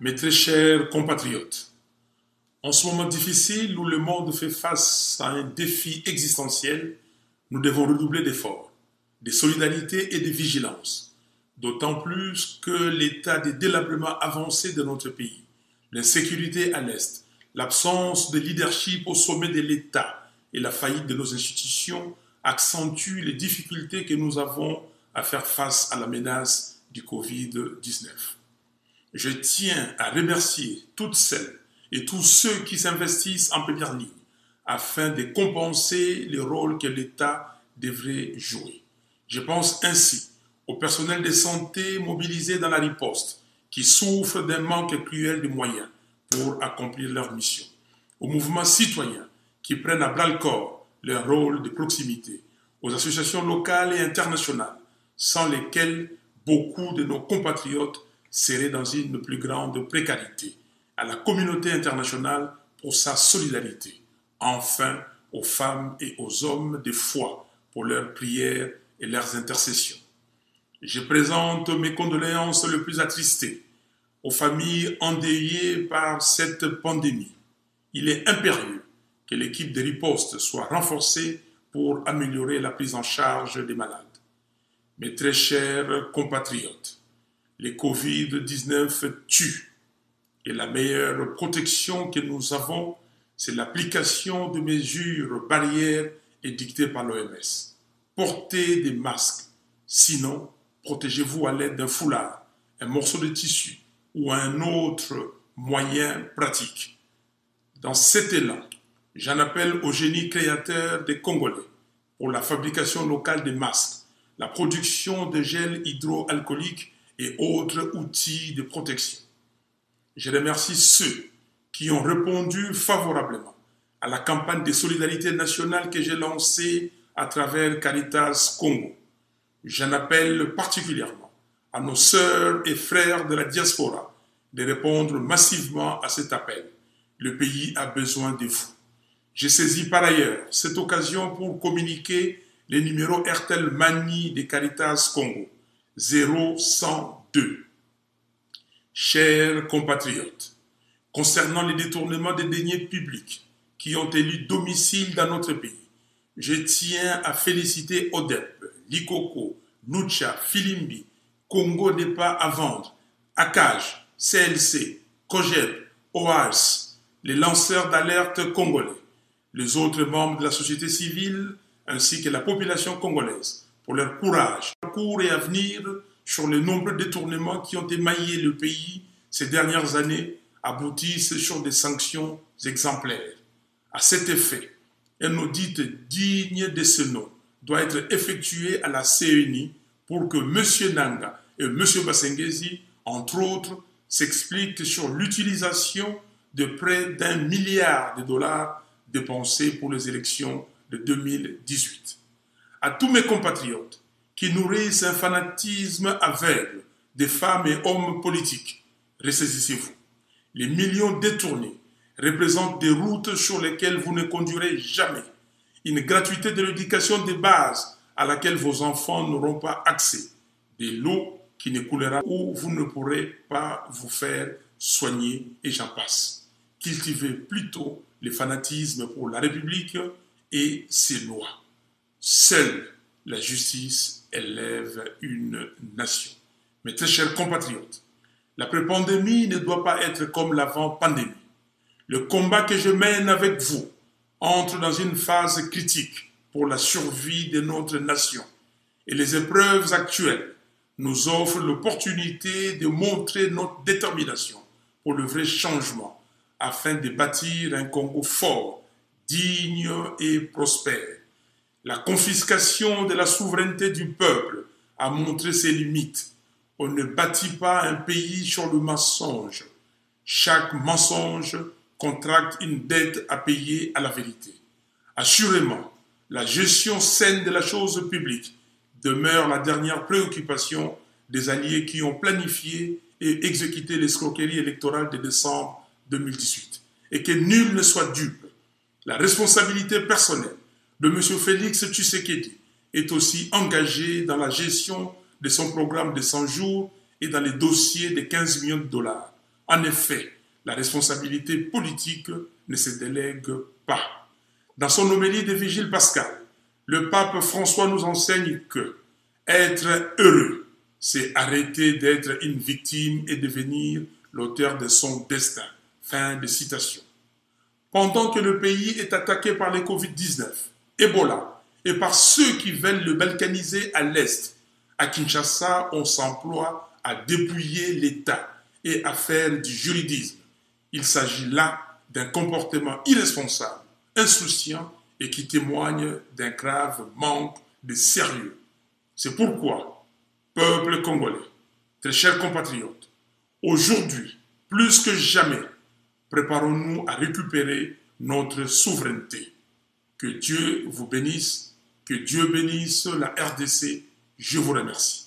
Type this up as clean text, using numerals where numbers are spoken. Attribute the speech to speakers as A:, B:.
A: Mes très chers compatriotes, en ce moment difficile où le monde fait face à un défi existentiel, nous devons redoubler d'efforts, de solidarité et de vigilance, d'autant plus que l'état de délabrement avancé de notre pays, l'insécurité à l'Est, l'absence de leadership au sommet de l'État et la faillite de nos institutions accentuent les difficultés que nous avons à faire face à la menace du Covid-19. Je tiens à remercier toutes celles et tous ceux qui s'investissent en première ligne afin de compenser le rôle que l'État devrait jouer. Je pense ainsi au personnel de santé mobilisé dans la riposte qui souffre d'un manque cruel de moyens pour accomplir leur mission, aux mouvements citoyens qui prennent à bras-le-corps leur rôle de proximité, aux associations locales et internationales sans lesquelles beaucoup de nos compatriotes seraient dans une plus grande précarité, à la communauté internationale pour sa solidarité, enfin aux femmes et aux hommes de foi pour leurs prières et leurs intercessions. Je présente mes condoléances les plus attristées aux familles endeuillées par cette pandémie. Il est impérieux que l'équipe de riposte soit renforcée pour améliorer la prise en charge des malades. Mes très chers compatriotes, le Covid-19 tue et la meilleure protection que nous avons, c'est l'application de mesures barrières édictées par l'OMS. Portez des masques, sinon protégez-vous à l'aide d'un foulard, un morceau de tissu ou un autre moyen pratique. Dans cet élan, j'en appelle au génie créateur des Congolais pour la fabrication locale des masques, la production de gel hydroalcoolique et autres outils de protection. Je remercie ceux qui ont répondu favorablement à la campagne de solidarité nationale que j'ai lancée à travers Caritas Congo. J'en appelle particulièrement à nos sœurs et frères de la diaspora de répondre massivement à cet appel. Le pays a besoin de vous. J'ai saisi par ailleurs cette occasion pour communiquer les numéros Airtel Money de Caritas Congo 0102. Chers compatriotes, concernant les détournements des deniers publics qui ont élu domicile dans notre pays, je tiens à féliciter ODEP, Likoko, Nucha, Filimbi, Congo n'est pas à vendre, ACAJ, CLC, COGEP, OAS, les lanceurs d'alerte congolais, les autres membres de la société civile ainsi que la population congolaise pour leur courage, parcours et avenir sur les nombreux détournements qui ont émaillé le pays ces dernières années aboutissent sur des sanctions exemplaires. À cet effet, un audit digne de ce nom doit être effectué à la CENI pour que M. Nanga et M. Basengezi, entre autres, s'expliquent sur l'utilisation de près d'1 milliard de dollars dépensés pour les élections de 2018. À tous mes compatriotes qui nourrissent un fanatisme aveugle des femmes et hommes politiques, ressaisissez-vous. Les millions détournés représentent des routes sur lesquelles vous ne conduirez jamais, une gratuité de l'éducation de base à laquelle vos enfants n'auront pas accès, de l'eau qui ne coulera où vous ne pourrez pas vous faire soigner et j'en passe. Cultivez plutôt le fanatisme pour la République et ses lois. Seule la justice élève une nation. Mes très chers compatriotes, l'après-pandémie ne doit pas être comme l'avant-pandémie. Le combat que je mène avec vous entre dans une phase critique pour la survie de notre nation. Et les épreuves actuelles nous offrent l'opportunité de montrer notre détermination pour le vrai changement afin de bâtir un Congo fort, digne et prospère. La confiscation de la souveraineté du peuple a montré ses limites. On ne bâtit pas un pays sur le mensonge. Chaque mensonge contracte une dette à payer à la vérité. Assurément, la gestion saine de la chose publique demeure la dernière préoccupation des alliés qui ont planifié et exécuté l'escroquerie électorale de décembre 2018. Et que nul ne soit dupe. La responsabilité personnelle de M. Félix Tshisekedi est aussi engagée dans la gestion de son programme de 100 jours et dans les dossiers de 15 millions de dollars. En effet, la responsabilité politique ne se délègue pas. Dans son homélie de Vigile pascal, le pape François nous enseigne que être heureux, c'est arrêter d'être une victime et devenir l'auteur de son destin. Fin de citation. Pendant que le pays est attaqué par le Covid-19, Ebola, et par ceux qui veulent le balkaniser à l'Est, à Kinshasa, on s'emploie à dépouiller l'État et à faire du juridisme. Il s'agit là d'un comportement irresponsable, insouciant et qui témoigne d'un grave manque de sérieux. C'est pourquoi, peuple congolais, très chers compatriotes, aujourd'hui, plus que jamais, préparons-nous à récupérer notre souveraineté. Que Dieu vous bénisse, que Dieu bénisse la RDC. Je vous remercie.